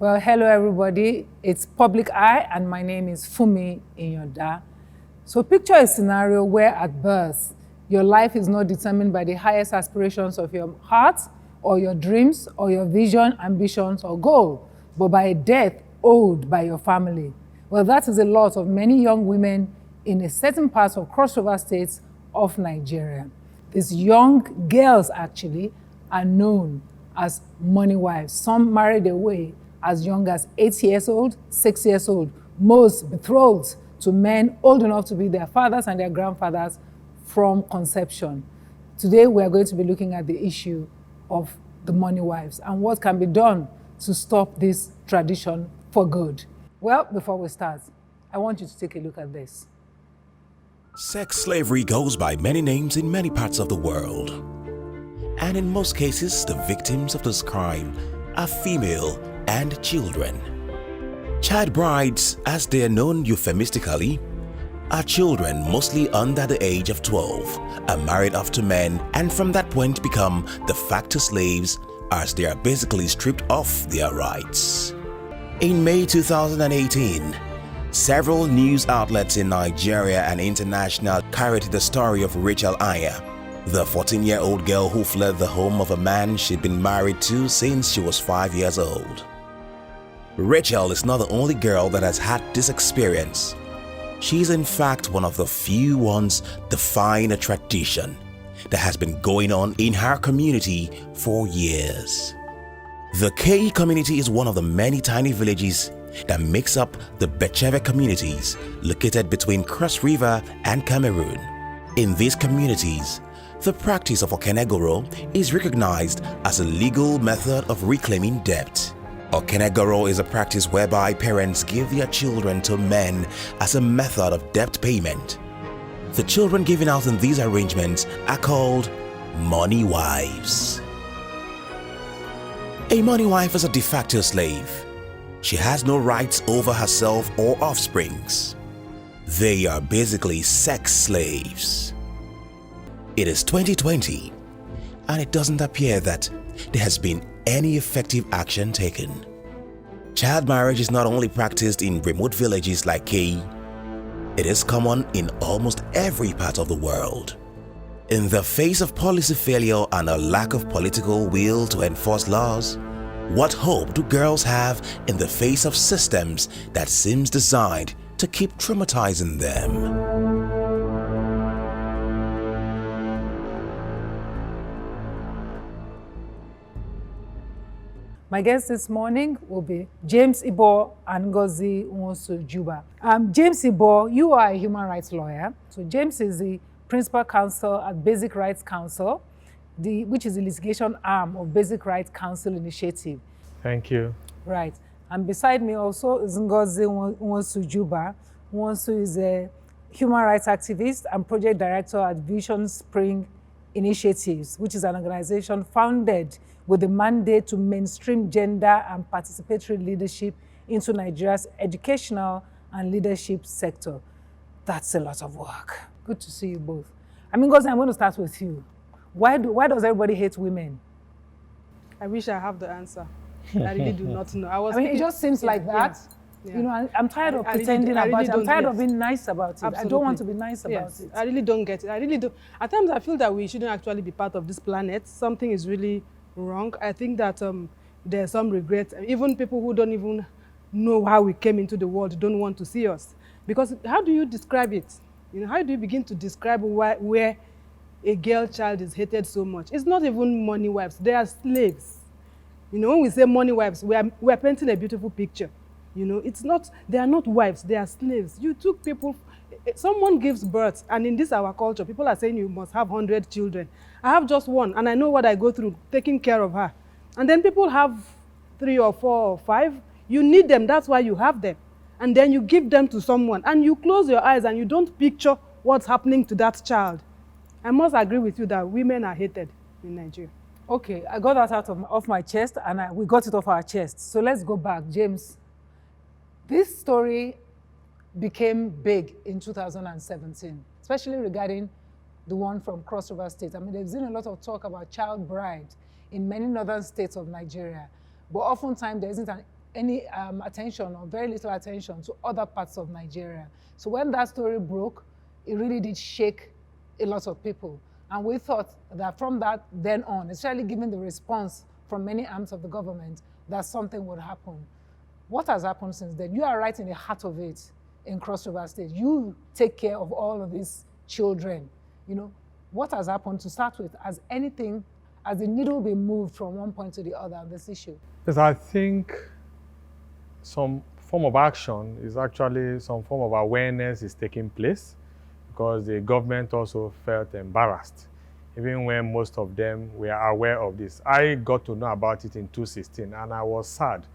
Well, hello everybody. It's Public Eye and my name is Fumi Inyoda. So picture a scenario where at birth, your life is not determined by the highest aspirations of your heart or your dreams or your vision, ambitions or goal, but by a death owed by your family. Well, that is a lot of many young women in a certain parts of crossover states of Nigeria. These young girls actually are known as money wives. Some married away as young as 8 years old, 6 years old, most betrothed to men old enough to be their fathers and their grandfathers from conception. Today, we are going to be looking at the issue of the money wives and what can be done to stop this tradition for good. Well, before we start, I want you to take a look at this. Sex slavery goes by many names in many parts of the world. And in most cases, the victims of this crime are female and children. Child brides, as they are known euphemistically, are children mostly under the age of 12, are married off to men, and from that point become de facto slaves as they are basically stripped of their rights. In May 2018, several news outlets in Nigeria and international carried the story of Rachel Aya, the 14-year-old girl who fled the home of a man she'd been married to since she was 5 years old. Rachel is not the only girl that has had this experience. She's in fact one of the few ones defying a tradition that has been going on in her community for years. The Keyi community is one of the many tiny villages that makes up the Becheve communities located between Cross River and Cameroon. In these communities, the practice of Okenegoro is recognized as a legal method of reclaiming debt. Okenegoro is a practice whereby parents give their children to men as a method of debt payment. The children given out in these arrangements are called money wives. A money wife is a de facto slave. She has no rights over herself or offsprings. They are basically sex slaves. It is 2020, and it doesn't appear that there has been any effective action taken. Child marriage is not only practiced in remote villages like Keyi, it is common in almost every part of the world. In the face of policy failure and a lack of political will to enforce laws, what hope do girls have in the face of systems that seems designed to keep traumatizing them? My guests this morning will be James Ibor and Ngozi Nwosu Juba. James Ibor, you are a human rights lawyer. So James is the principal counsel at Basic Rights Council, which is the litigation arm of Basic Rights Council Initiative. Thank you. Right. And beside me also is Ngozi Nwosu Juba. Nwosu is a human rights activist and project director at Vision Spring Initiatives, which is an organization founded with the mandate to mainstream gender and participatory leadership into Nigeria's educational and leadership sector. That's a lot of work. Good to see you both. I mean, Ngozi, I'm going to start with you. Why does everybody hate women? I wish I have the answer. I really do not know. It just seems like that. Yeah. You know, I'm tired of pretending about it. I'm tired of being nice about it. Absolutely. I don't want to be nice about it. I really don't get it. I really do. At times, I feel that we shouldn't actually be part of this planet. Something is really wrong. I think that there's some regret. Even people who don't even know how we came into the world don't want to see us. Because how do you describe it? You know, how do you begin to describe where a girl child is hated so much? It's not even money wives. They are slaves. You know, when we say money wives, we are painting a beautiful picture. You know, they are not wives, they are slaves. You took people, someone gives birth, and in this our culture, people are saying you must have 100 children. I have just one, and I know what I go through taking care of her. And then people have 3 or 4 or 5. You need them, that's why you have them. And then you give them to someone, and you close your eyes and you don't picture what's happening to that child. I must agree with you that women are hated in Nigeria. Okay, I got that out of my chest, and we got it off our chest. So let's go back. James, this story became big in 2017, especially regarding the one from Cross River State. I mean, there's been a lot of talk about child bride in many northern states of Nigeria, but oftentimes there isn't any attention or very little attention to other parts of Nigeria. So when that story broke, it really did shake a lot of people. And we thought that from that then on, especially given the response from many arms of the government, that something would happen. What has happened since then? You are right in the heart of it in Cross River State. You take care of all of these children. You know, what has happened to start with? Has anything, has the needle been moved from one point to the other on this issue? Yes, I think some form of action is actually some form of awareness is taking place, because the government also felt embarrassed, even when most of them were aware of this. I got to know about it in 2016, and I was sad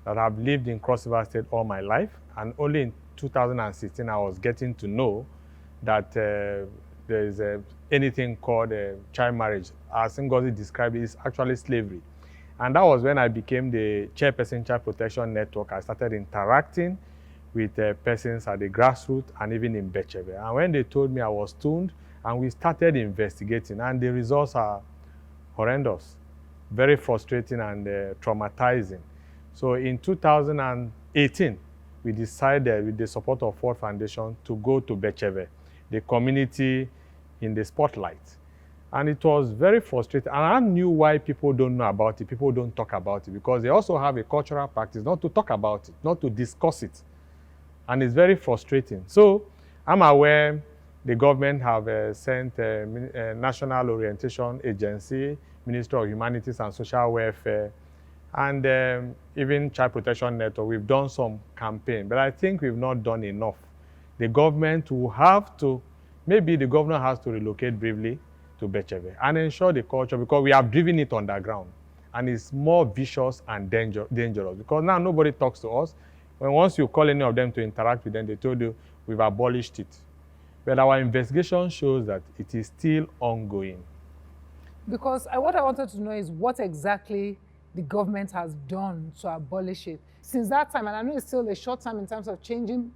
that I've lived in Cross River State all my life, and only in 2016 I was getting to know that there is anything called child marriage. As Ngozi described it, it's actually slavery. And that was when I became the chairperson, Child Protection Network. I started interacting with persons at the grassroots and even in Bechebe. And when they told me, I was tuned, and we started investigating, and the results are horrendous, very frustrating and traumatizing. So in 2018, we decided, with the support of Ford Foundation, to go to Bechebe, the community in the spotlight. And it was very frustrating. And I knew why people don't know about it, people don't talk about it, because they also have a cultural practice not to talk about it, not to discuss it. And it's very frustrating. So I'm aware the government have sent a National Orientation Agency, Ministry of Humanities and Social Welfare, and even Child Protection Network. We've done some campaign, but I think we've not done enough. The government will have to, maybe the governor has to relocate briefly to Bechebe and ensure the culture, because we have driven it underground, and it's more vicious and dangerous, because now nobody talks to us. When once you call any of them to interact with them, they told you, we've abolished it. But our investigation shows that it is still ongoing. Because what I wanted to know is what exactly the government has done to abolish it. Since that time, and I know it's still a short time in terms of changing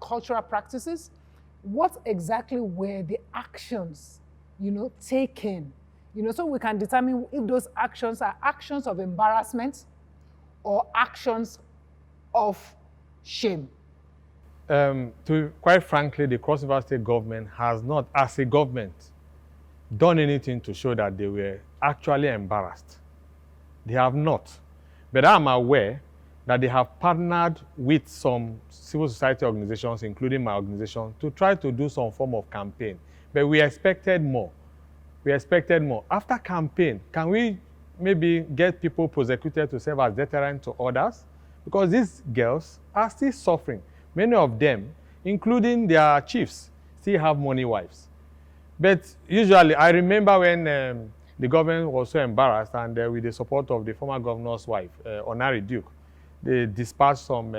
cultural practices, what exactly were the actions, taken, so we can determine if those actions are actions of embarrassment or actions of shame? Quite frankly, the Cross River State government has not, as a government, done anything to show that they were actually embarrassed. They have not. But I'm aware that they have partnered with some civil society organizations, including my organization, to try to do some form of campaign. But we expected more. We expected more. After campaign, can we maybe get people prosecuted to serve as deterrent to others? Because these girls are still suffering. Many of them, including their chiefs, still have money wives. But usually, I remember when the government was so embarrassed, and with the support of the former governor's wife, Honari Duke, they dispatched some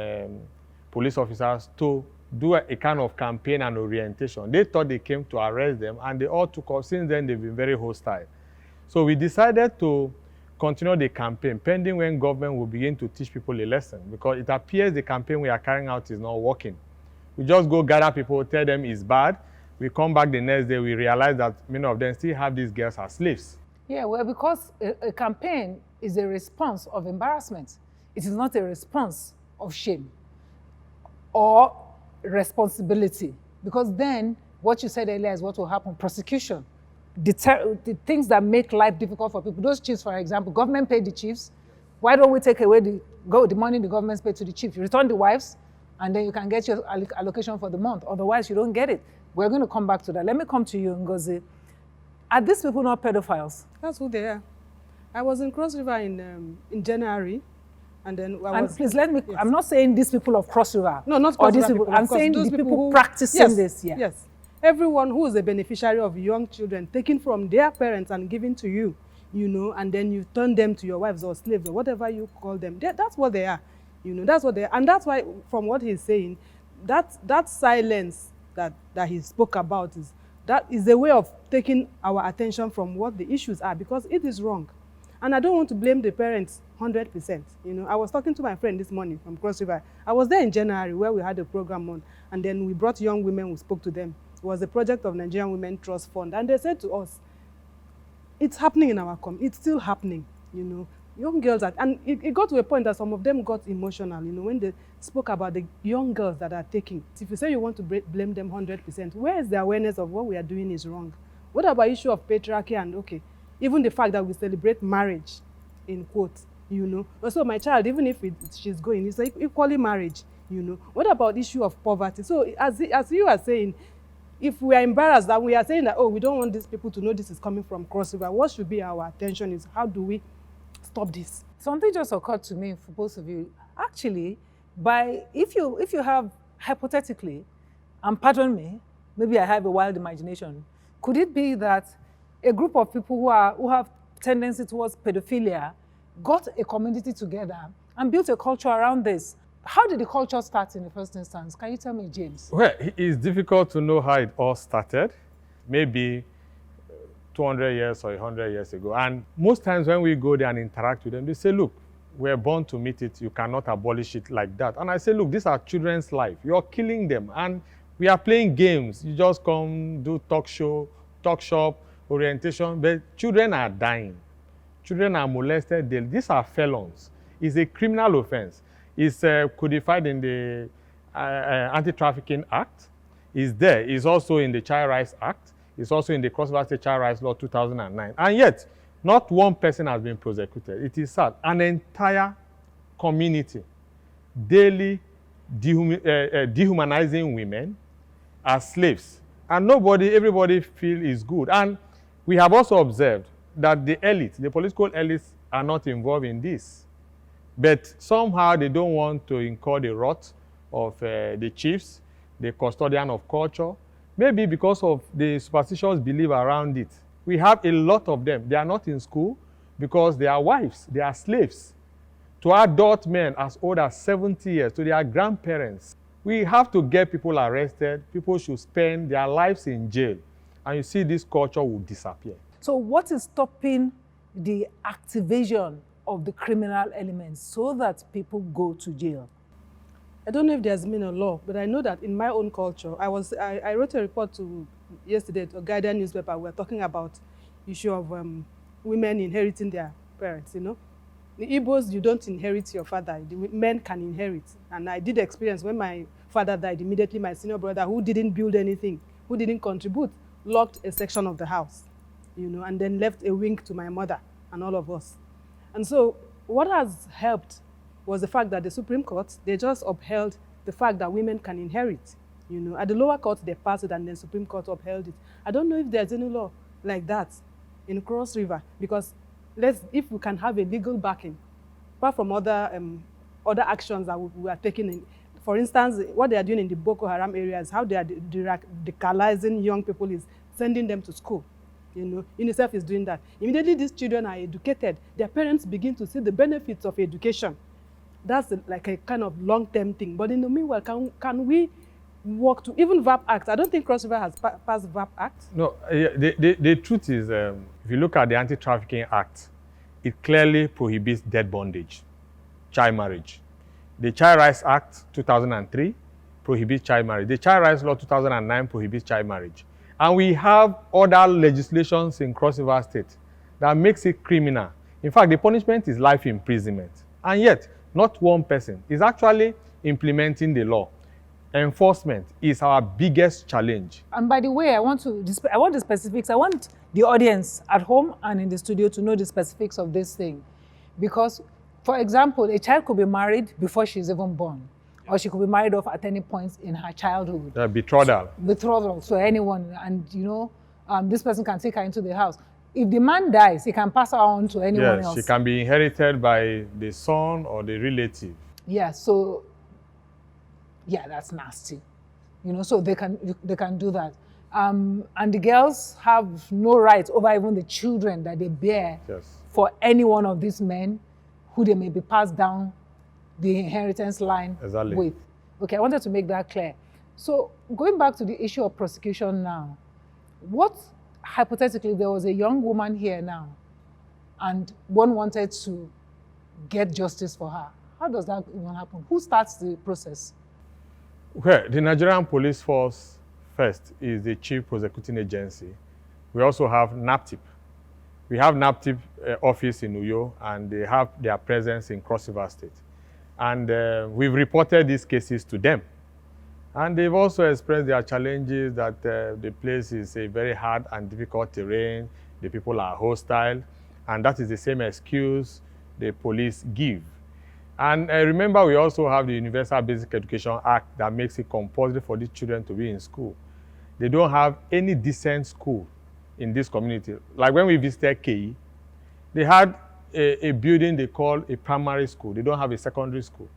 police officers to do a kind of campaign and orientation. They thought they came to arrest them, and they all took off. Since then, they've been very hostile. So we decided to continue the campaign, pending when government will begin to teach people a lesson, because it appears the campaign we are carrying out is not working. We just go gather people, tell them it's bad. We come back the next day, we realize that many of them still have these girls as slaves. Yeah, well, because a campaign is a response of embarrassment. It is not a response of shame or responsibility, because then what you said earlier is what will happen. Prosecution, the things that make life difficult for people. Those chiefs, for example, government paid the chiefs. Why don't we take away the money the government's paid to the chief? You return the wives, and then you can get your allocation for the month. Otherwise, you don't get it. We're going to come back to that. Let me come to you, Ngozi. Are these people not pedophiles? That's who they are. I was in Cross River in January, and then please let me. Yes. I'm not saying these people of Cross River. No, not Cross River people. I'm saying the people who practicing this. Yeah. Yes. Everyone who is a beneficiary of young children taken from their parents and given to you, and then you turn them to your wives or slaves or whatever you call them. That's what they are. That's what they are. And that's why, from what he's saying, that silence that he spoke about is a way of taking our attention from what the issues are, because it is wrong. And I don't want to blame the parents 100%. I was talking to my friend this morning from Cross River. I was there in January where we had a program on, and then we brought young women, we spoke to them. It was a project of Nigerian Women Trust Fund, and they said to us, it's happening in our community. It's still happening, young girls, and it got to a point that some of them got emotional, when they spoke about the young girls that are taking. If you say you want to blame them 100%, where is the awareness of what we are doing is wrong? What about issue of patriarchy and, okay, even the fact that we celebrate marriage, in quotes, Also, my child, even if she's going, it's like equally marriage, What about issue of poverty? So as you are saying, if we are embarrassed that we are saying that, oh, we don't want these people to know this is coming from Cross River, what should be our attention is how do we stop this? Something just occurred to me for both of you. Actually, if you have, hypothetically, and pardon me, maybe I have a wild imagination, could it be that a group of people who have tendency towards pedophilia got a community together and built a culture around this? How did the culture start in the first instance? Can you tell me, James? Well, it's difficult to know how it all started. Maybe 200 years or 100 years ago. And most times when we go there and interact with them, they say, look, we're born to meet it. You cannot abolish it like that. And I say, look, these are children's life. You're killing them. And we are playing games. You just come, do talk shop, orientation. But children are dying. Children are molested. These are felons. It's a criminal offense. It's codified in the Anti-Trafficking Act. It's there. It's also in the Child Rights Act. It's also in the Cross River State Child Rights Law 2009. And yet, not one person has been prosecuted. It is sad. An entire community daily dehumanizing women as slaves. And everybody feels is good. And we have also observed that the elite, the political elites, are not involved in this. But somehow they don't want to incur the wrath of the chiefs, the custodian of culture, maybe because of the superstitious belief around it. We have a lot of them. They are not in school because they are wives, they are slaves to adult men as old as 70 years, to their grandparents. We have to get people arrested. People should spend their lives in jail. And you see this culture will disappear. So what is stopping the activation of the criminal elements so that people go to jail? I don't know if there's been a law, but I know that in my own culture, I wrote a report yesterday to a Guardian newspaper. We're talking about issue of women inheriting their parents, The Ibors, you don't inherit your father. The men can inherit. And I did experience when my father died, immediately my senior brother, who didn't build anything, who didn't contribute, locked a section of the house, and then left a wing to my mother and all of us. And so what has helped was the fact that the Supreme Court, they just upheld the fact that women can inherit. At the lower court, they passed it, and then Supreme Court upheld it. I don't know if there's any law like that in Cross River, because if we can have a legal backing, apart from other actions that we are taking. For instance, what they are doing in the Boko Haram areas, how they are radicalizing young people is sending them to school. UNICEF is doing that. Immediately these children are educated, their parents begin to see the benefits of education. That's like a kind of long-term thing. But in the meanwhile, can we work to, even VAP Act, I don't think Cross River has passed VAP Act. No, the truth is, if you look at the Anti-Trafficking Act, it clearly prohibits debt bondage, child marriage. The Child Rights Act 2003 prohibits child marriage. The Child Rights Law 2009 prohibits child marriage. And we have other legislations in Cross River State that makes it criminal. In fact, the punishment is life imprisonment. And yet, not one person is actually implementing the law. Enforcement is our biggest challenge. And by the way, I want the specifics. I want the audience at home and in the studio to know the specifics of this thing. Because, for example, a child could be married before she's even born. Or she could be married off at any point in her childhood. Betrothal. Betrothal. So anyone, and this person can take her into the house. If the man dies, he can pass her on to anyone else. Yes, she can be inherited by the son or the relative. Yeah, so, yeah, that's nasty. So they can do that. And the girls have no right over even the children that they bear for any one of these men who they may be passed down the inheritance line with. Okay, I wanted to make that clear. So going back to the issue of prosecution now, what, hypothetically, there was a young woman here now and one wanted to get justice for her. How does that even happen? Who starts the process? Well, the Nigerian Police Force first is the chief prosecuting agency. We also have NAPTIP, We have NAPTIP office in Uyo, and they have their presence in Cross River State. And we've reported these cases to them. And they've also expressed their challenges that the place is a very hard and difficult terrain, the people are hostile, and that is the same excuse the police give. And remember, we also have the Universal Basic Education Act that makes it compulsory for these children to be in school. They don't have any decent school in this community. Like when we visited Keyi, they had a building they call a primary school. They don't have a secondary school.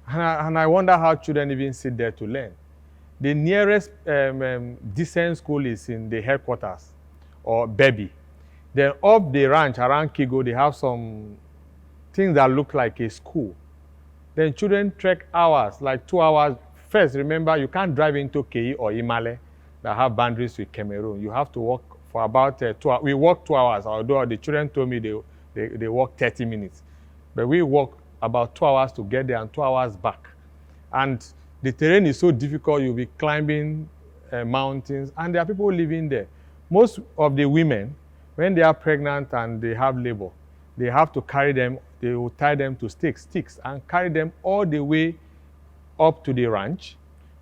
And I wonder how children even sit there to learn. The nearest decent school is in the headquarters, or Baby. Then up the ranch around Kigo, they have some things that look like a school. Then children trek hours, like 2 hours. First, remember, you can't drive into Keyi or Imale that have boundaries with Cameroon. You have to walk for about 2 hours. We walk 2 hours, although the children told me they walk 30 minutes. But we walk about 2 hours to get there and 2 hours back. And the terrain is so difficult, you'll be climbing mountains, and there are people living there. Most of the women, when they are pregnant and they have labor, they have to carry them, they will tie them to sticks, and carry them all the way up to the ranch,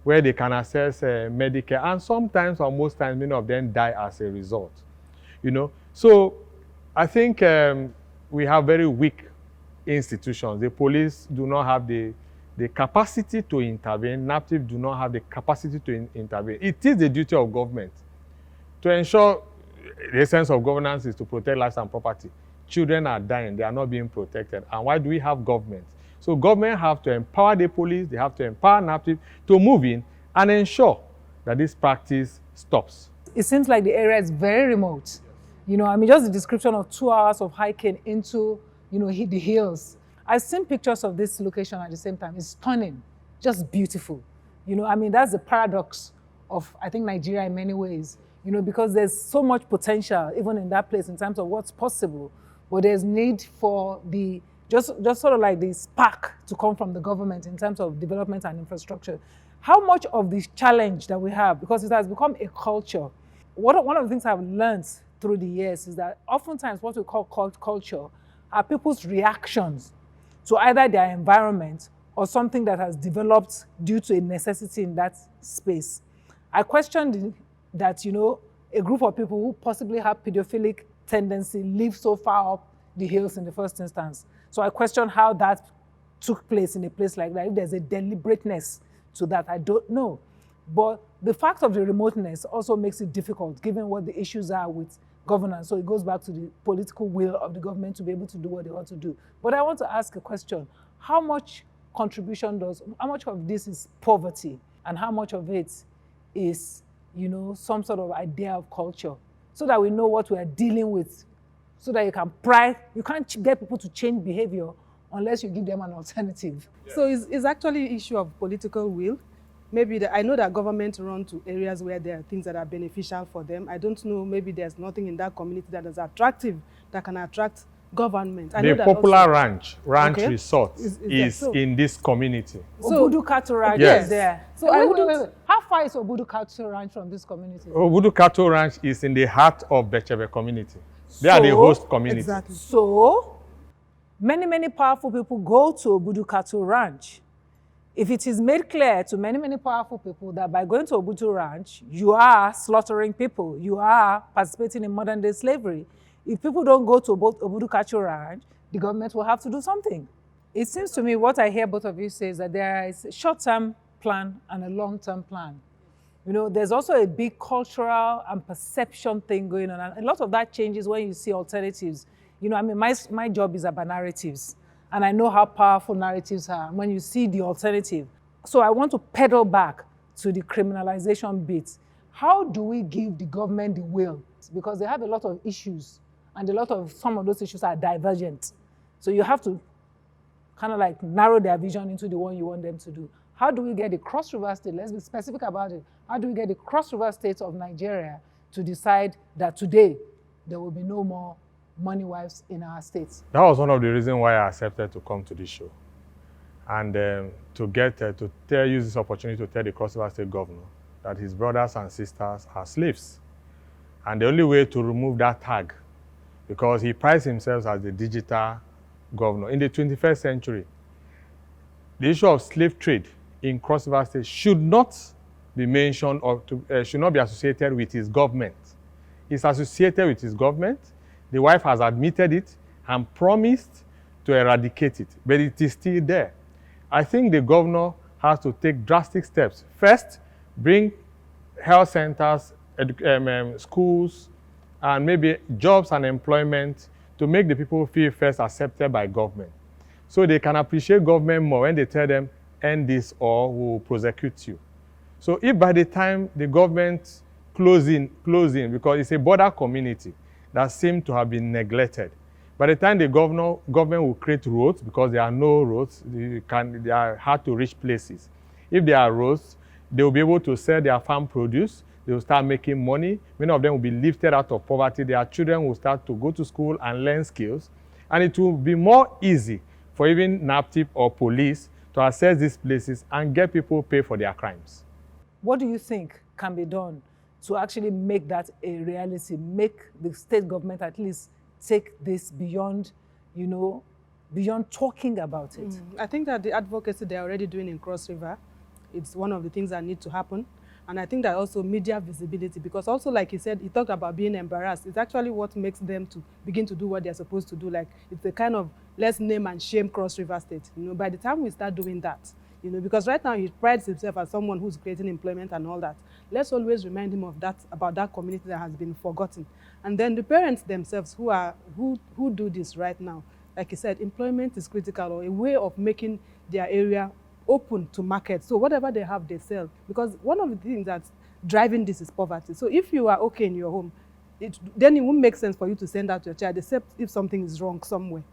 where they can access Medicare, and sometimes, or most times, many of them die as a result. You know, so I think we have very weak institutions. The police do not have the capacity to intervene. NAPTIP do not have the capacity to intervene. It is the duty of government to ensure the essence of governance is to protect lives and property. Children are dying, they are not being protected. And why do we have government? So government have to empower the police, they have to empower NAPTIP to move in and ensure that this practice stops. It seems like the area is very remote. You know, I mean, just the description of 2 hours of hiking into, you know, the hills. I've seen pictures of this location at the same time. It's stunning, just beautiful. You know, I mean, that's the paradox of, I think, Nigeria in many ways, you know, because there's so much potential even in that place in terms of what's possible, but there's need for the, just sort of like the spark to come from the government in terms of development and infrastructure. How much of this challenge that we have, because it has become a culture, one of the things I've learned through the years is that oftentimes what we call culture are people's reactions to either their environment or something that has developed due to a necessity in that space. I questioned that, you know, a group of people who possibly have pedophilic tendency live so far up the hills in the first instance. So I questioned how that took place in a place like that. If there's a deliberateness to that, I don't know. But the fact of the remoteness also makes it difficult given what the issues are with governance. So it goes back to the political will of the government to be able to do what they want to do. But I want to ask a question. How much how much of this is poverty and how much of it is, you know, some sort of idea of culture, so that we know what we are dealing with, so that you can't get people to change behavior unless you give them an alternative. Yeah. So it's actually an issue of political will. Maybe I know that government run to areas where there are things that are beneficial for them. I don't know, maybe there's nothing in that community that is attractive, that can attract government. The popular ranch okay. resort is in this community. So Obudu Cattle Ranch is there. So wait. How far is Obudu Cattle Ranch from this community? Obudu Cattle Ranch is in the heart of Bechebe community. They are the host community. Exactly. So many powerful people go to Obudu Cattle Ranch. If it is made clear to many powerful people that by going to Obudu Ranch, you are slaughtering people, you are participating in modern day slavery. If people don't go to Obudu Cattle Ranch, the government will have to do something. It seems to me what I hear both of you say is that there is a short-term plan and a long-term plan. You know, there's also a big cultural and perception thing going on. And a lot of that changes when you see alternatives. You know, I mean, my job is about narratives. And I know how powerful narratives are when you see the alternative. So I want to pedal back to the criminalization bit. How do we give the government the will? Because they have a lot of issues, and some of those issues are divergent. So you have to kind of like narrow their vision into the one you want them to do. How do we get the Cross River State, let's be specific about it, how do we get the Cross River States of Nigeria to decide that today there will be no more money wives in our states? That was one of the reasons why I accepted to come to this show. And to use this opportunity to tell the Cross River State governor that his brothers and sisters are slaves. And the only way to remove that tag because he prides himself as the digital governor. In the 21st century, the issue of slave trade in Cross River State should not be mentioned or should not be associated with his government. It's associated with his government. The wife has admitted it and promised to eradicate it, but it is still there. I think the governor has to take drastic steps. First, bring health centers, schools, and maybe jobs and employment to make the people feel first accepted by government. So they can appreciate government more when they tell them, end this or we'll prosecute you. So if by the time the government closing, because it's a border community that seems to have been neglected, by the time the government will create roads, because there are no roads, they are hard to reach places. If there are roads, they will be able to sell their farm produce, they will start making money, many of them will be lifted out of poverty, their children will start to go to school and learn skills, and it will be more easy for even NAPTIP or police to access these places and get people pay for their crimes. What do you think can be done to actually make that a reality, make the state government at least take this beyond, beyond talking about it? I think that the advocacy they're already doing in Cross River, it's one of the things that need to happen. And I think that also media visibility, because also like he said, he talked about being embarrassed. It's actually what makes them to begin to do what they're supposed to do. Like it's a kind of let's name and shame Cross River State. By the time we start doing that, because right now he prides himself as someone who's creating employment and all that. Let's always remind him of that, about that community that has been forgotten. And then the parents themselves who do this right now, like he said, employment is critical, or a way of making their area open to market. So whatever they have, they sell. Because one of the things that's driving this is poverty. So if you are okay in your home, then it won't make sense for you to send out your child, except if something is wrong somewhere.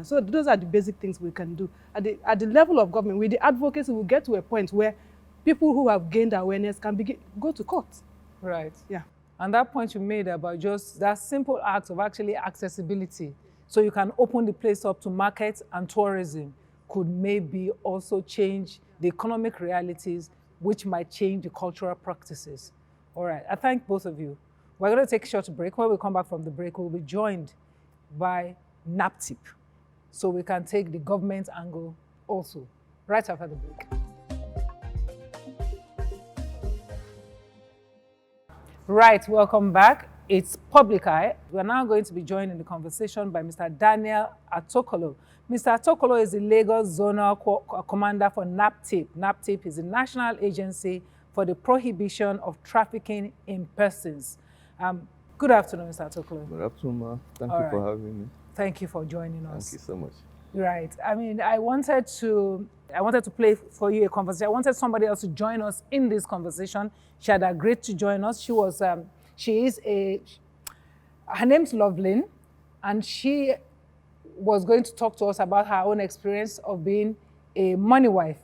So those are the basic things we can do. At the level of government, with the advocacy, we'll get to a point where people who have gained awareness can go to court. Right. Yeah. And that point you made about just that simple act of actually accessibility, so you can open the place up to markets and tourism, could maybe also change the economic realities, which might change the cultural practices. All right, I thank both of you. We're going to take a short break. When we come back from the break, we'll be joined by NAPTIP, so we can take the government angle also, right after the break. Right, welcome back. It's Public Eye. We're now going to be joined in the conversation by Mr. Daniel Atokolo. Mr. Atokolo is the Lagos Zonal Commander for NAPTIP. NAPTIP is the National Agency for the Prohibition of Trafficking in Persons. Good afternoon, Mr. Atokolo. Good afternoon, ma. Thank you for having me. Thank you for joining us. Thank you so much. Right. I mean, I wanted to play for you a conversation. I wanted somebody else to join us in this conversation. She had agreed to join us. Her name's Lovelyn, and she was going to talk to us about her own experience of being a money wife,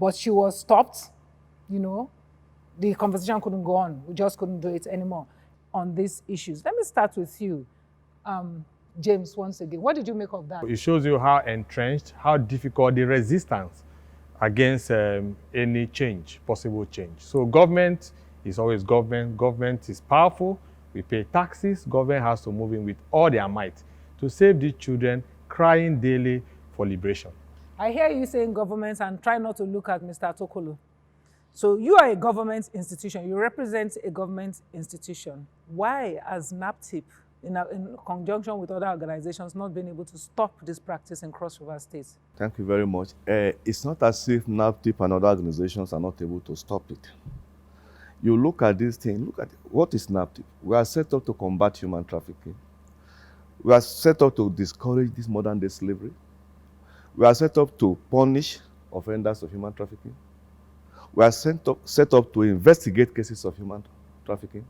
but she was stopped. The conversation couldn't go on. We just couldn't do it anymore on these issues. Let me start with you. James, once again, what did you make of that? It shows you how entrenched, how difficult the resistance against any change, possible change. So government is always government. Government is powerful. We pay taxes. Government has to move in with all their might to save the children crying daily for liberation. I hear you saying government and try not to look at Mr. Atokolo. So you are a government institution. You represent a government institution. Why, as NAPTIP, in conjunction with other organizations, not being able to stop this practice in Cross River State? Thank you very much. It's not as if NAPTIP and other organizations are not able to stop it. You look at this thing, look at it. What is NAPTIP? We are set up to combat human trafficking. We are set up to discourage this modern day slavery. We are set up to punish offenders of human trafficking. We are set up to investigate cases of human trafficking.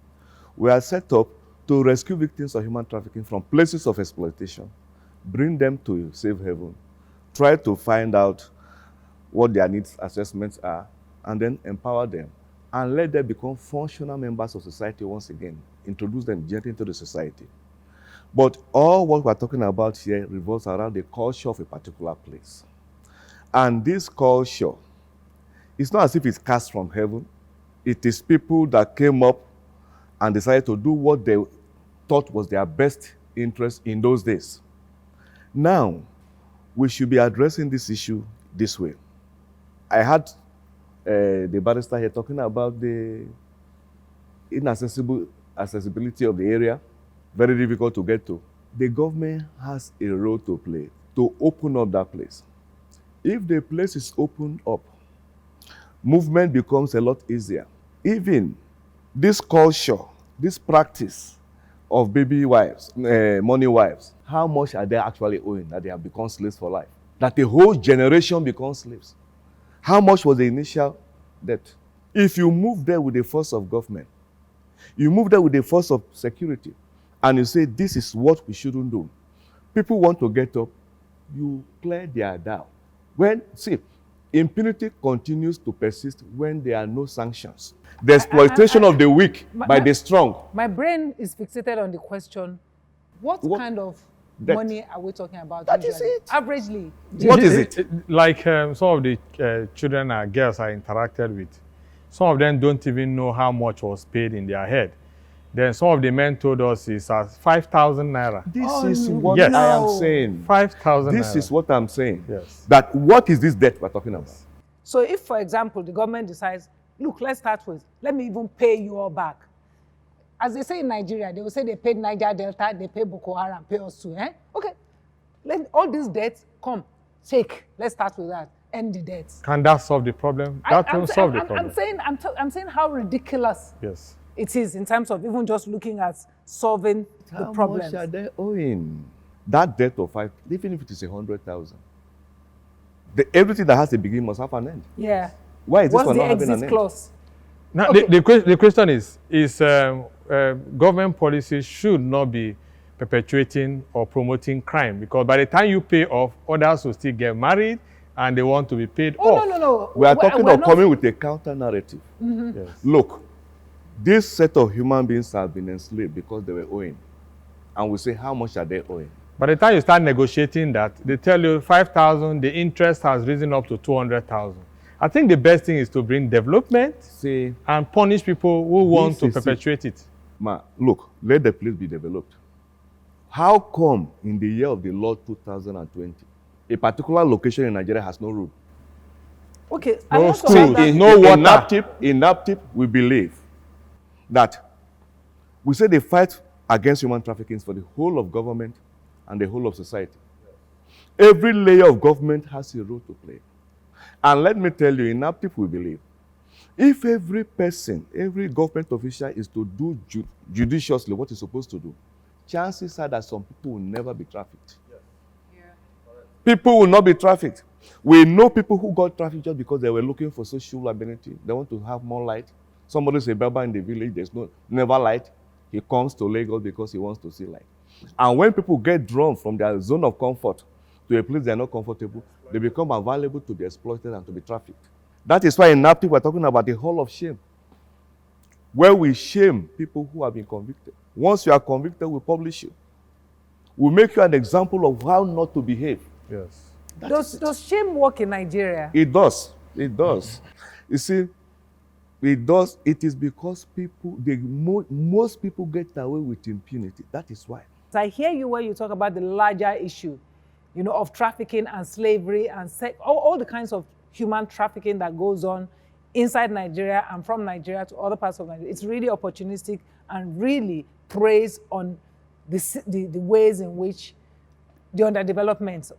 We are set up to rescue victims of human trafficking from places of exploitation, bring them to a safe haven, try to find out what their needs assessments are, and then empower them, and let them become functional members of society once again, introduce them gently into the society. But all what we're talking about here revolves around the culture of a particular place. And this culture, it's not as if it's cast from heaven. It is people that came up and decided to do what they thought was their best interest in those days. Now, we should be addressing this issue this way. I had the barrister here talking about the accessibility of the area, very difficult to get to. The government has a role to play to open up that place. If the place is opened up, movement becomes a lot easier. Even this culture, this practice of baby wives, money wives, how much are they actually owing that they have become slaves for life? That a whole generation becomes slaves. How much was the initial debt? If you move there with the force of government, you move there with the force of security, and you say, this is what we shouldn't do. People want to get up, you clear their doubt. Impunity continues to persist when there are no sanctions. The exploitation of the weak by the strong. My brain is fixated on the question, what kind of debt? Money are we talking about? That is it. Averagely. What is it? Like some of the children and girls I interacted with, some of them don't even know how much was paid in their head. Then some of the men told us it's 5,000 naira. This is what yes. I am saying. 5,000 This naira. is what I'm saying. Yes. That what is this debt we're talking about? So if, for example, the government decides, look, let's start with, let me even pay you all back. As they say in Nigeria, they will say they paid Niger Delta, they pay Boko Haram, pay us too. Okay, let all these debts come, take. Let's start with that. End the debts. Can that solve the problem? That won't solve the problem. I'm saying how ridiculous yes. it is in terms of even just looking at solving the problems. How much are they owing? That debt of 5, even if it is 100,000, everything that has a beginning must have an end. Yeah. Why is this one What's not the having an exit end? clause? Now, Okay. the question is government policies should not be perpetuating or promoting crime, because by the time you pay off, others will still get married and they want to be paid off. No. We are talking We're of not- coming with a counter narrative. Yes. Look, this set of human beings have been enslaved because they were owing. And we say, how much are they owing? By the time you start negotiating that, they tell you 5,000, the interest has risen up to 200,000. I think the best thing is to bring development See, and punish people who want to is it. perpetuate it. Look, let the place be developed. How come in the year of the Lord 2020, a particular location in Nigeria has no road? Okay. No I want to school, understand- no water. In NAPTIP, we believe that we say the fight against human trafficking is for the whole of government and the whole of society. Every layer of government has a role to play. And let me tell you, in NAPTIP, we believe if every person, every government official is to do judiciously what he's supposed to do, chances are that some people will never be trafficked. People will not be trafficked. We know people who got trafficked just because they were looking for social amenity. They want to have more light. Somebody's a barber in the village, there's never light. He comes to Lagos because he wants to see light. And when people get drawn from their zone of comfort to a place they are not comfortable, they become available to be exploited and to be trafficked. That is why in NAPTIP we're talking about the hall of shame, where we shame people who have been convicted. Once you are convicted, we publish you. We make you an example of how not to behave. Yes. Does shame work in Nigeria? It does. It does. You see, it does. It is because most people get away with impunity. That is why. I hear you when you talk about the larger issue, of trafficking and slavery and all the kinds of human trafficking that goes on inside Nigeria and from Nigeria to other parts of Nigeria. It's really opportunistic and really preys on the ways in which the underdevelopment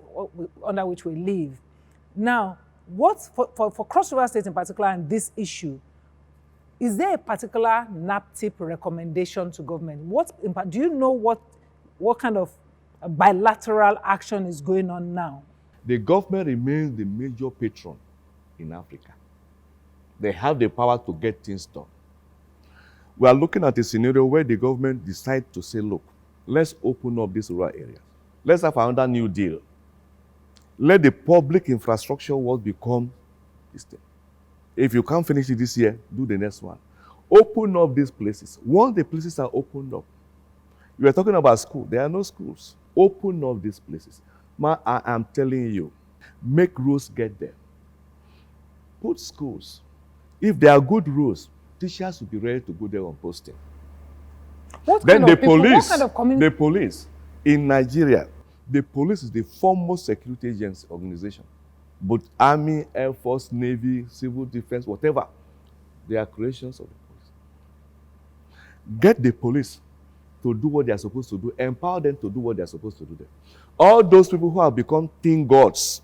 under which we live. Now, for Cross River State in particular and this issue, is there a particular NAPTIP recommendation to government? Do you know what kind of bilateral action is going on now? The government remains the major patron in Africa. They have the power to get things done. We are looking at a scenario where the government decides to say, look, let's open up this rural area. Let's have another new deal. Let the public infrastructure work become this thing. If you can't finish it this year, do the next one. Open up these places. Once the places are opened up, you are talking about school. There are no schools. Open up these places. I am telling you, make rules get there. Put schools. If there are good rules, teachers will be ready to go there on posting. What Then kind the of people, police, what kind of community? the police, In Nigeria, the police is the foremost security agency organization. Both Army, Air Force, Navy, Civil Defense, whatever, they are creations of the police. Get the police to do what they are supposed to do, empower them to do what they are supposed to do. There. All those people who have become teen gods,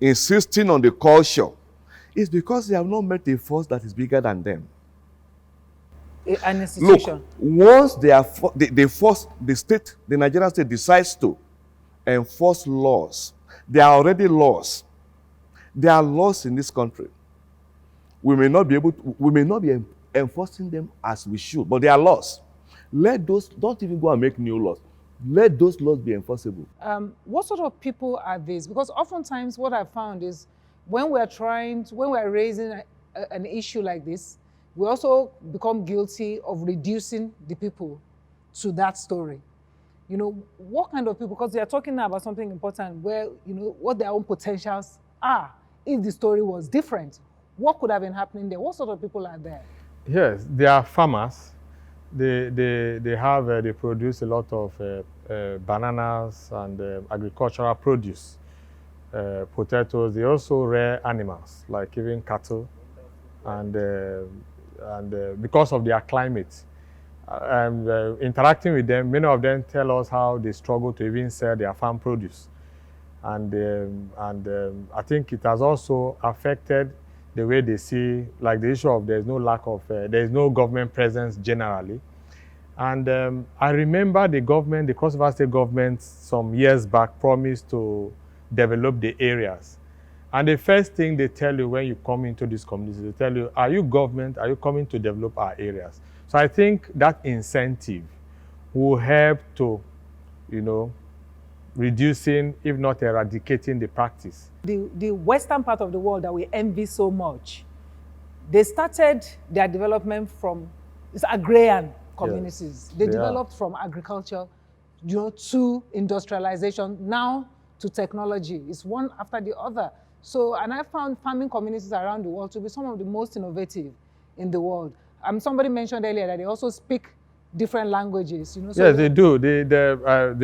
insisting on the culture, is because they have not met a force that is bigger than them. An institution. Look, once they force the state, the Nigerian state decides to enforce laws, there are already laws. There are laws in this country. We may not be enforcing them as we should, but there are laws. Let those, don't even go and make new laws. Let those laws be enforceable. What sort of people are these? Because oftentimes what I've found is when we're raising an issue like this, we also become guilty of reducing the people to that story. You know, what kind of people, because they are talking now about something important where, you know, what their own potentials are. If the story was different, what could have been happening there? What sort of people are there? Yes, they are farmers. They produce a lot of bananas and agricultural produce, potatoes. They also rear animals, like even cattle, and because of their climate. Interacting with them, many of them tell us how they struggle to even sell their farm produce. And I think it has also affected the way they see, like the issue of there's no government presence generally. And I remember the Cross River State government some years back promised to develop the areas. And the first thing they tell you when you come into these communities, they tell you, are you government? Are you coming to develop our areas? So I think that incentive will help to, you know, reducing, if not eradicating, the practice. The western part of the world that we envy so much, they started their development from agrarian communities. Yes, they developed from agriculture, you know, to industrialization, now to technology. It's one after the other. So, and I found farming communities around the world to be some of the most innovative in the world. Somebody mentioned earlier that they also speak different languages, you know. So yes, they do.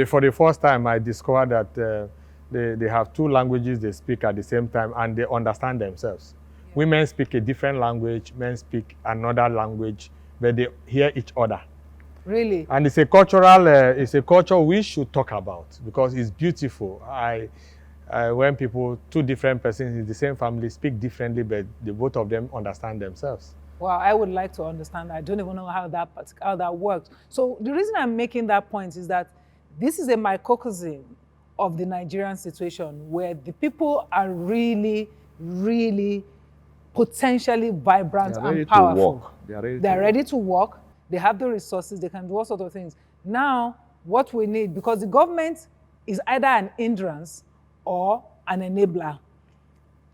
For the first time, I discovered that they have two languages they speak at the same time, and they understand themselves. Yeah. Women speak a different language, men speak another language, but they hear each other. Really? And it's a culture we should talk about because it's beautiful. When two different persons in the same family speak differently, but the both of them understand themselves. Well, I would like to understand. I don't even know how that works. So the reason I'm making that point is that this is a microcosm of the Nigerian situation where the people are really, really potentially vibrant and powerful. They're ready to work. They have the resources. They can do all sorts of things. Now, what we need, because the government is either an hindrance or an enabler,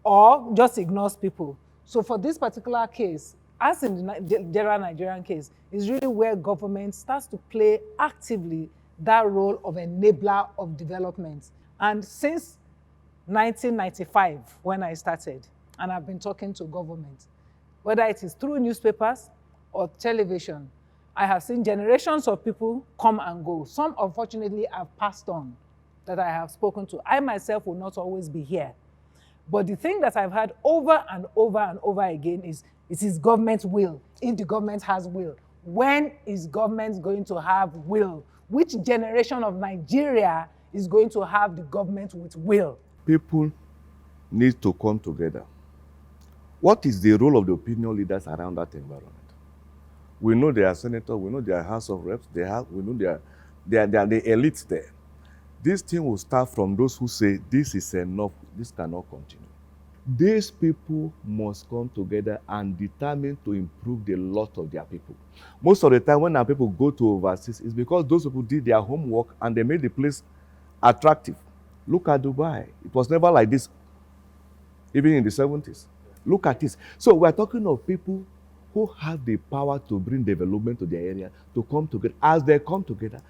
or just ignores people. So for this particular case, as in the general Nigerian case, is really where government starts to play actively that role of enabler of development. And since 1995, when I started, and I've been talking to government, whether it is through newspapers or television, I have seen generations of people come and go. Some, unfortunately, have passed on that I have spoken to. I myself will not always be here. But the thing that I've heard over and over and over again is, it is government's will, if the government has will. When is government going to have will? Which generation of Nigeria is going to have the government with will? People need to come together. What is the role of the opinion leaders around that environment? We know they are senators, we know they are House of Reps, we know they are the elites there. This thing will start from those who say, this is enough, this cannot continue. These people must come together and determine to improve the lot of their people. Most of the time when our people go to overseas, it's because those people did their homework and they made the place attractive. Look at Dubai. It was never like this, even in the 70s. Look at this. So we're talking of people who have the power to bring development to their area, to come together. As they come together,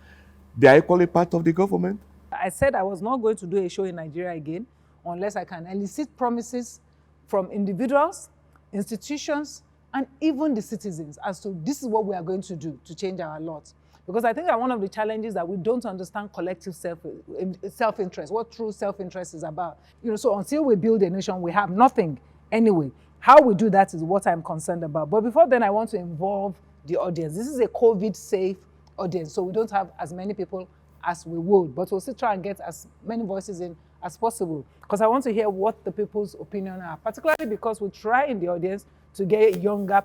they are equally part of the government. I said I was not going to do a show in Nigeria again unless I can elicit promises from individuals, institutions, and even the citizens as to this is what we are going to do to change our lot. Because I think that one of the challenges that we don't understand collective self-interest, what true self-interest is about. So until we build a nation, we have nothing anyway. How we do that is what I'm concerned about. But before then, I want to involve the audience. This is a COVID-safe audience, so we don't have as many people as we would, but we'll still try and get as many voices in as possible, because I want to hear what the people's opinion are, particularly because we try in the audience to get younger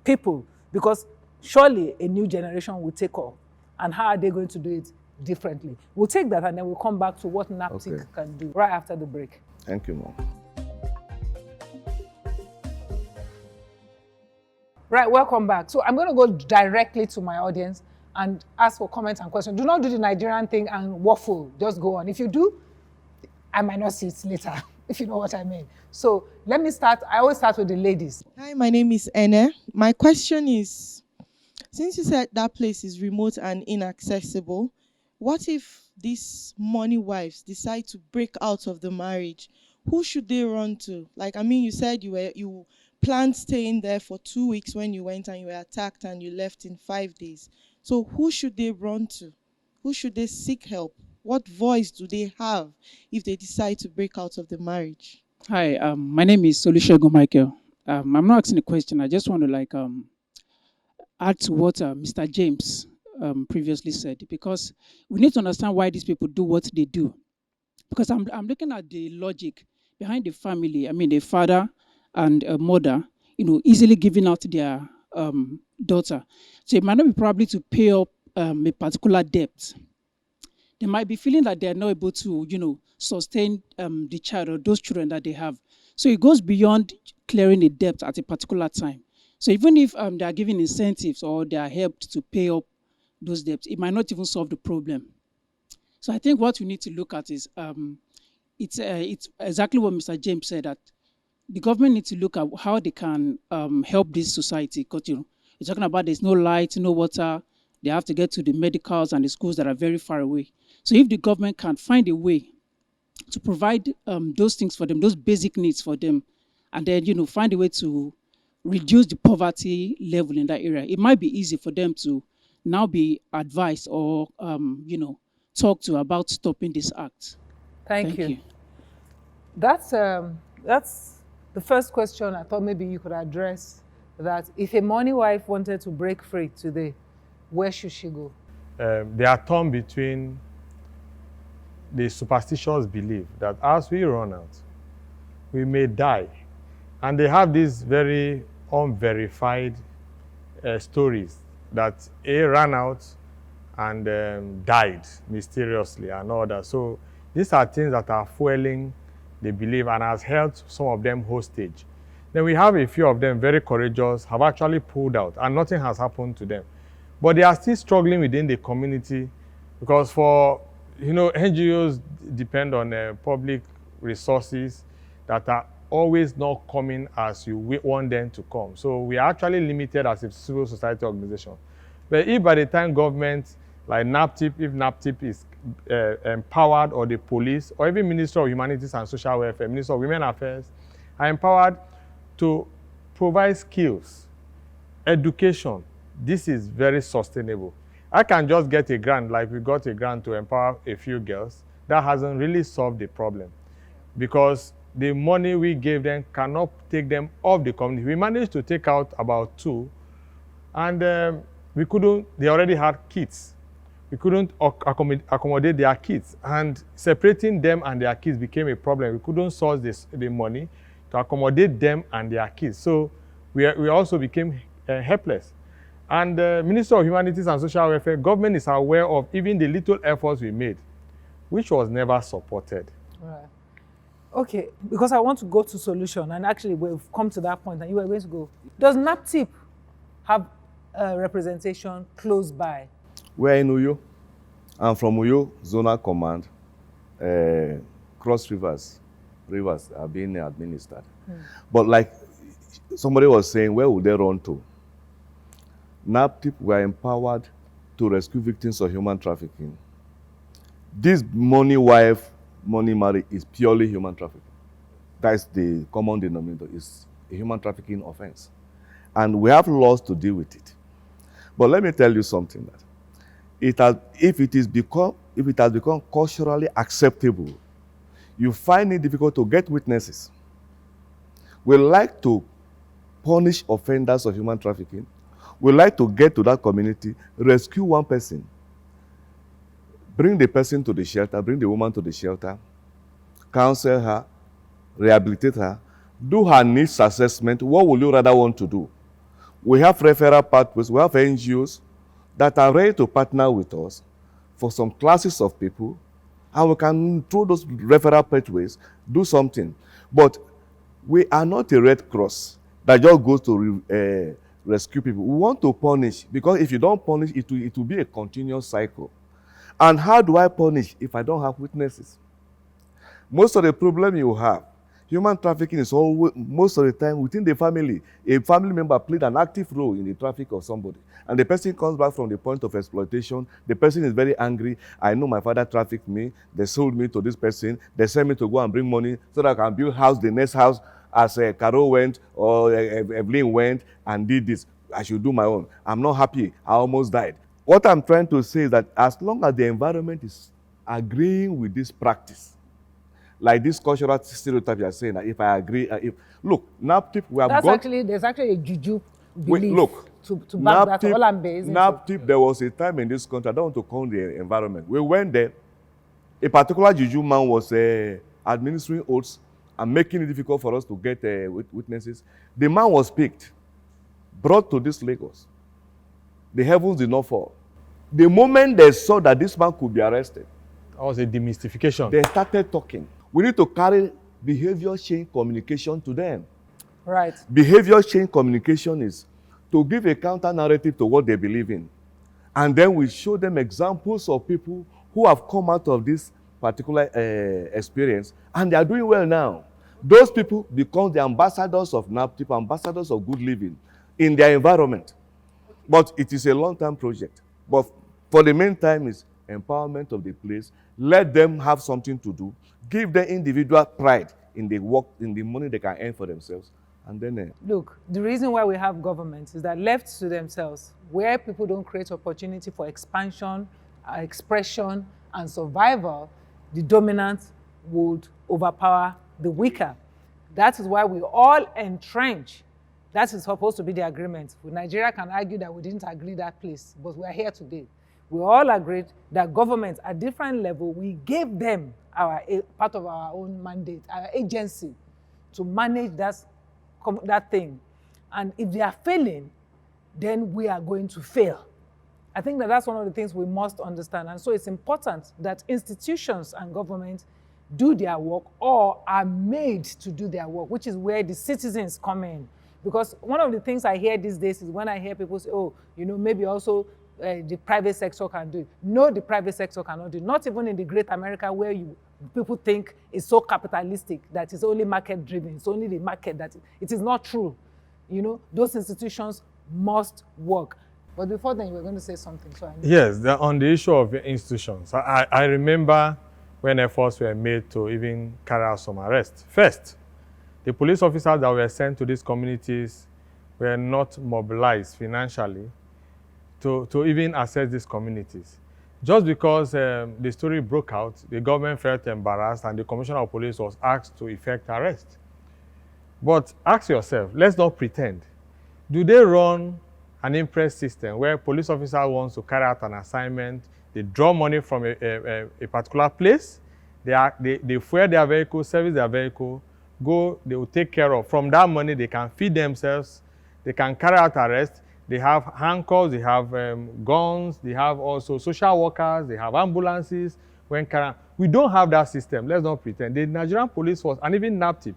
people, because surely a new generation will take off, and how are they going to do it differently? We'll take that and then we'll come back to what NAPTIC can do right after the break. Thank you, Mom. Right, welcome back. So I'm going to go directly to my audience and ask for comments and questions. Do not do the Nigerian thing and waffle. Just go on. If you do, I might not see it later, if you know what I mean. So let me start. I always start with the ladies. Hi, my name is Ene. My question is, since you said that place is remote and inaccessible, what if these money wives decide to break out of the marriage? Who should they run to? Like, I mean, you said you planned staying there for 2 weeks when you went and you were attacked and you left in 5 days. So who should they run to? Who should they seek help? What voice do they have if they decide to break out of the marriage? Hi, my name is Olusegun Michael. I'm not asking a question. I just want to add to what Mr. James previously said, because we need to understand why these people do what they do. Because I'm looking at the logic behind the family. I mean, the father and a mother, easily giving out their daughter. So it might not be probably to pay up a particular debt. They might be feeling that they're not able to, sustain the child or those children that they have. So it goes beyond clearing a debt at a particular time. So even if they are given incentives or they are helped to pay up those debts, it might not even solve the problem. So I think what we need to look at is it's exactly what Mr. James said, that the government needs to look at how they can help this society. Because you're talking about there's no light, no water. They have to get to the medicals and the schools that are very far away. So if the government can find a way to provide those things for them, those basic needs for them, and then find a way to reduce the poverty level in that area, it might be easy for them to now be advised or talk to about stopping this act. Thank you. That's the first question I thought maybe you could address, that if a money wife wanted to break free today, where should she go? They are torn between the superstitious belief that as we run out, we may die. And they have these very unverified stories that A ran out and died mysteriously and all that. So these are things that are fueling the belief and has held some of them hostage. Then we have a few of them, very courageous, have actually pulled out and nothing has happened to them. But they are still struggling within the community, because NGOs depend on public resources that are always not coming as you want them to come. So we are actually limited as a civil society organization. But if by the time government, like NAPTIP, if NAPTIP is empowered, or the police, or even Minister of Humanities and Social Welfare, Minister of Women Affairs, are empowered to provide skills, education, this is very sustainable. I can just get a grant, like we got a grant to empower a few girls. That hasn't really solved the problem, because the money we gave them cannot take them off the community. We managed to take out about 2, and we couldn't, they already had kids. We couldn't accommodate their kids, and separating them and their kids became a problem. We couldn't source the money to accommodate them and their kids. So we also became helpless. And the Minister of Humanities and Social Welfare, government is aware of even the little efforts we made, which was never supported. Right. Okay, because I want to go to solution, and actually we've come to that point and you were going to go. Does NAPTIP have representation close by? We're in Uyo. I'm from Uyo, Zonal Command. Cross rivers are being administered. But like somebody was saying, where would they run to? NAPTIP were empowered to rescue victims of human trafficking. This money wife, money marriage is purely human trafficking. That's the common denominator, is a human trafficking offense. And we have laws to deal with it. But let me tell you something, that if it has become culturally acceptable, you find it difficult to get witnesses. We like to punish offenders of human trafficking. We like to get to that community, rescue one person, bring the person to the shelter, bring the woman to the shelter, counsel her, rehabilitate her, do her needs assessment. What would you rather want to do? We have referral pathways, we have NGOs that are ready to partner with us for some classes of people, and we can, through those referral pathways, do something. But we are not a Red Cross that just goes to rescue people. We want to punish, because if you don't punish, it will be a continuous cycle. And how do I punish if I don't have witnesses? Most of the problem you have, human trafficking is always, most of the time, within the family. A family member played an active role in the traffic of somebody. And the person comes back from the point of exploitation. The person is very angry. I know my father trafficked me. They sold me to this person. They sent me to go and bring money so that I can build house, the next house, as Carol went or Evelyn went and did this. I should do my own. I'm not happy. I almost died. What I'm trying to say is that as long as the environment is agreeing with this practice, like this cultural stereotype you are saying, that if I agree, look, NAPTIP, we have there's actually a juju belief to back NAPTIP, that all I'm basing. NAPTIP, there was a time in this country, I don't want to call the environment. We went there, a particular juju man was administering oaths and making it difficult for us to get witnesses. The man was picked, brought to this Lagos. The heavens did not fall. The moment they saw that this man could be arrested, That was a demystification. they started talking. We need to carry behavior change communication to them. Right. Behavior change communication is to give a counter narrative to what they believe in. And then we show them examples of people who have come out of this particular experience and they are doing well now. Those people become the ambassadors of NAPTIP, ambassadors of good living in their environment. But it is a long-term project. But for the meantime, it's empowerment of the place. Let them have something to do. Give them individual pride in the work, in the money they can earn for themselves. And then Look, the reason why we have governments is that left to themselves, where people don't create opportunity for expansion, expression, and survival, the dominant would overpower the weaker. That is why we all entrench. That is supposed to be the agreement. Nigeria can argue that we didn't agree that place, but we are here today. We all agreed that governments at different levels, we gave them part of our own mandate, our agency, to manage that thing. And if they are failing, then we are going to fail. I think that that's one of the things we must understand. And so it's important that institutions and governments do their work or are made to do their work, which is where the citizens come in. Because one of the things I hear these days is when I hear people say, oh, maybe also the private sector can do it. No, the private sector cannot do it. Not even in the great America where people think it's so capitalistic that it's only market driven. It's only the market that it is not true. Those institutions must work. But before then, you were going to say something. So Yes, on the issue of institutions, I remember when efforts were made to even carry out some arrests. First, the police officers that were sent to these communities were not mobilized financially to even assess these communities. Just because the story broke out, the government felt embarrassed and the commissioner of police was asked to effect arrest. But ask yourself, let's not pretend. Do they run an impress system where police officer wants to carry out an assignment, they draw money from a particular place, they fuel their vehicle, service their vehicle, they will take care of. From that money, they can feed themselves, they can carry out arrests, they have handcuffs, they have guns, they have also social workers, they have ambulances. We don't have that system, let's not pretend. The Nigerian police force, and even NAPTIP,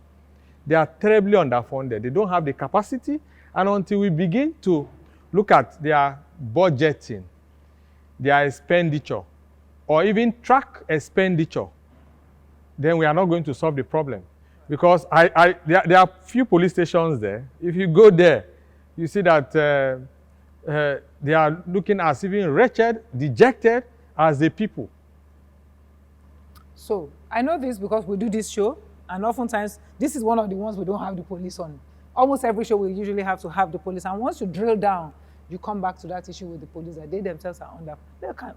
they are terribly underfunded. They don't have the capacity, and until we begin to look at their budgeting, their expenditure, or even track expenditure, then we are not going to solve the problem. Because there are few police stations there. If you go there, you see that they are looking as even wretched, dejected as the people. So I know this because we do this show, and oftentimes this is one of the ones we don't have the police on. Almost every show we usually have to have the police, and once you drill down, you come back to that issue with the police that they themselves are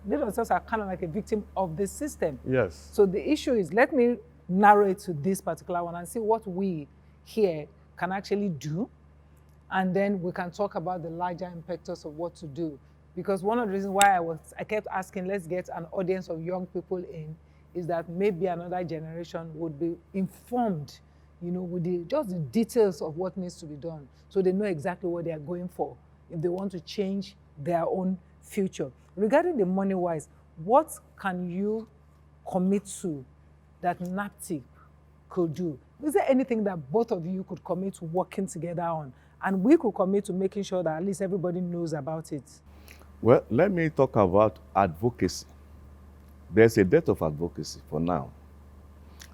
they themselves are kind of like a victim of the system. Yes. So the issue is, let me narrow it to this particular one and see what we here can actually do. And then we can talk about the larger impetus of what to do. Because one of the reasons why I kept asking, let's get an audience of young people in, is that maybe another generation would be informed, you know, with just the details of what needs to be done. So they know exactly what they are going for if they want to change their own future. Regarding the money-wise, what can you commit to that NAPTIP could do? Is there anything that both of you could commit to working together on? And we could commit to making sure that at least everybody knows about it. Well, let me talk about advocacy. There's a dearth of advocacy for now.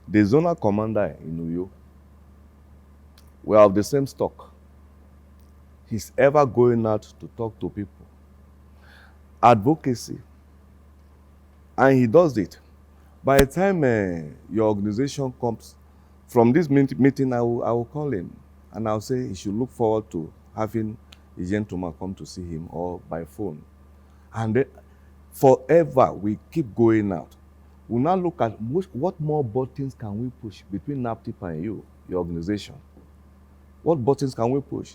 The zonal commander in Uyo, we are of the same stock. He's ever going out to talk to people. Advocacy. And he does it. By the time your organization comes, from this meeting, I will call him and I'll say he should look forward to having a gentleman come to see him or by phone. And then forever we keep going out. We'll now look at what more buttons can we push between NAPTIP and you, your organization. What buttons can we push?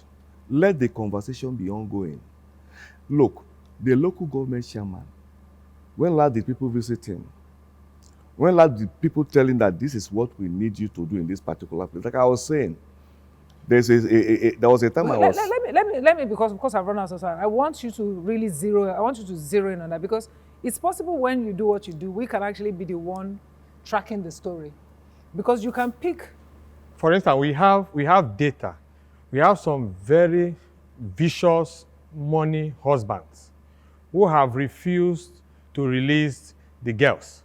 Let the conversation be ongoing. Look, the local government chairman, when last did people visit him? When last did people tell him that this is what we need you to do in this particular place? Like I was saying, there was a time Let me, because I've run out of time, I want you to really zero in on that, because it's possible when you do what you do, we can actually be the one tracking the story. Because you can pick. For instance, we have data. We have some very vicious money husbands who have refused to release the girls.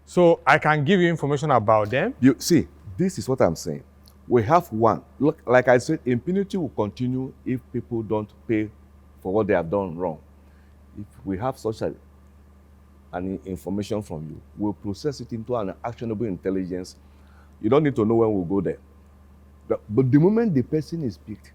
So I can give you information about them. You see, this is what I'm saying. We have one. Look, like I said, impunity will continue if people don't pay for what they have done wrong. If we have such an information from you, we'll process it into an actionable intelligence. You don't need to know when we'll go there. But the moment the person is picked,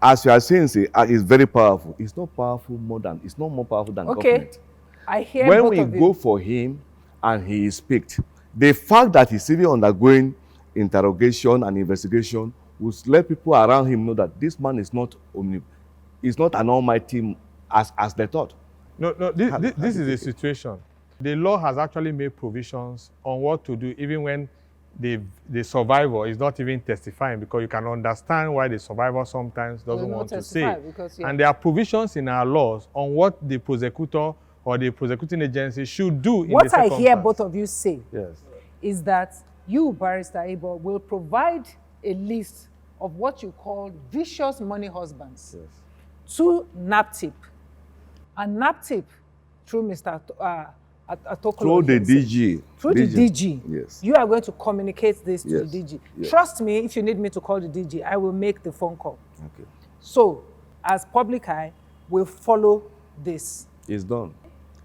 as you are saying, it's very powerful. It's not more powerful than government. I hear when both we of you. go for him and he is picked, the fact that he's even undergoing interrogation and investigation will let people around him know that this man is not an almighty as they thought. No, this is the situation. The law has actually made provisions on what to do even when the survivor is not even testifying, because you can understand why the survivor sometimes doesn't want to say. And there are provisions in our laws on what the prosecutor or the prosecuting agency should do in what the I hear both of you say yes. is that you, Barrister Ibor, will provide a list of what you call vicious money husbands to NAPTIP. And NAPTIP, through Mr. Atokolo, through the DG. Through the DG. Yes. You are going to communicate this to the DG. Yes. Trust me, if you need me to call the DG, I will make the phone call. Okay. So, as public eye, we'll follow this. It's done.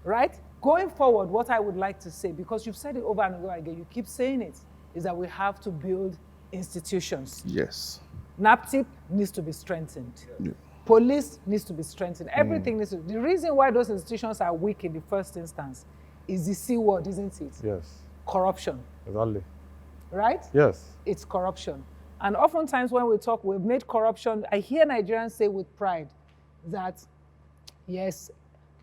Right? Going forward, what I would like to say, because you've said it over and over again, you keep saying it, is that we have to build institutions. Yes. NAPTIP needs to be strengthened. Yeah. Police needs to be strengthened. Everything needs to. The reason why those institutions are weak in the first instance is the C word, isn't it? Yes. Corruption. Exactly. Right? Yes. It's corruption. And oftentimes when we talk, we've made corruption. I hear Nigerians say with pride that, yes,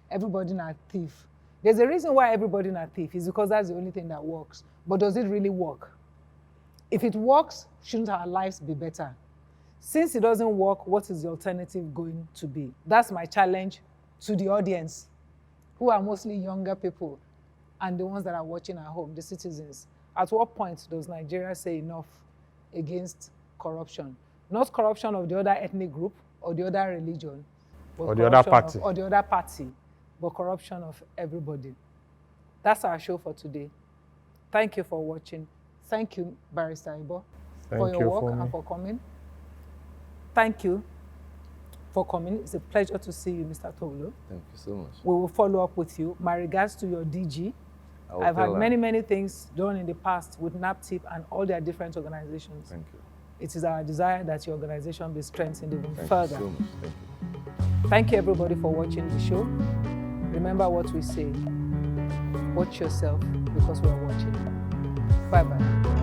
everybody not a thief. There's a reason why everybody not a thief. It's because that's the only thing that works. But does it really work? If it works, shouldn't our lives be better? Since it doesn't work, what is the alternative going to be? That's my challenge to the audience, who are mostly younger people and the ones that are watching at home, the citizens. At what point does Nigeria say enough against corruption? Not corruption of the other ethnic group or the other religion, but or the other party. or the other party, but corruption of everybody. That's our show for today. Thank you for watching. Thank you, Barrister Ibor, for your work and for coming. Thank you for coming. It's a pleasure to see you, Mr. Tolo. Thank you so much. We will follow up with you. My regards to your DG. I've had many things done in the past with NAPTIP and all their different organizations. Thank you. It is our desire that your organization be strengthened even Thank further. you so much. Thank you. Thank you, everybody, for watching the show. Remember what we say. Watch yourself because we're watching. Bye-bye.